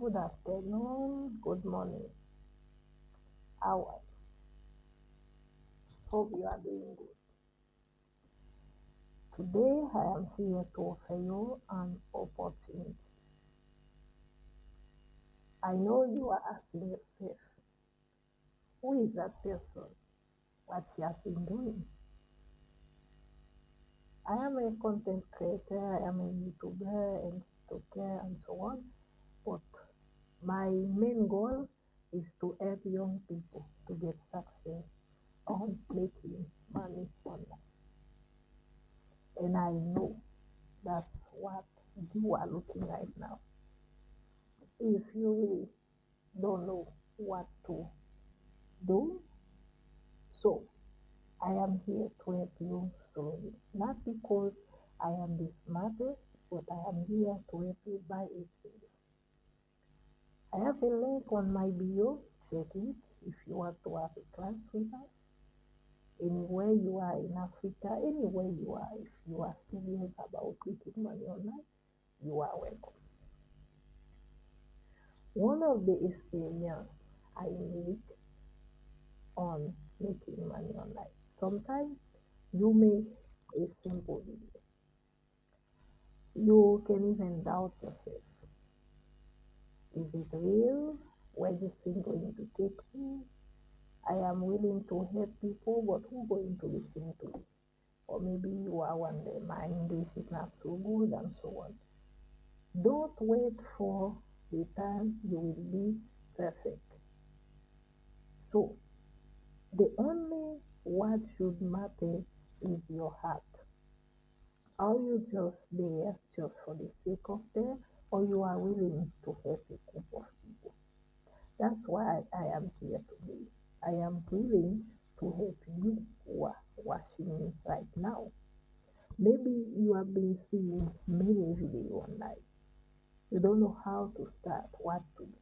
Good afternoon, good morning. How are you? Hope you are doing good. Today I am here to offer you an opportunity. I know you are asking yourself, who is that person? What she has been doing? I am a content creator, I am a YouTuber and TikToker and so on, but my main goal is to help young people to get success on making money online. And I know that's what you are looking right now. If you really don't know what to do, so I am here to help you slowly. Not because I am the smartest, but I am here to help you by experience. I have a link on my bio. Check it if you want to have a class with us. Anywhere you are in Africa, anywhere you are, if you are serious about making money online, you are welcome. One of the experience I make on making money online. Sometimes you make a simple video. You can even doubt yourself. Is it real? Where this thing going to take me? I am willing to help people, but who going to listen to me? Or maybe you are wondering, my English is not so good and so on. Don't wait for the time you will be perfect. So the only what should matter is your heart. Are you just there just for the sake of there, or you are willing to help a group of people? That's why I am here today. I am willing to help you who are watching me right now. Maybe you have been seeing many videos online. You don't know how to start, what to do.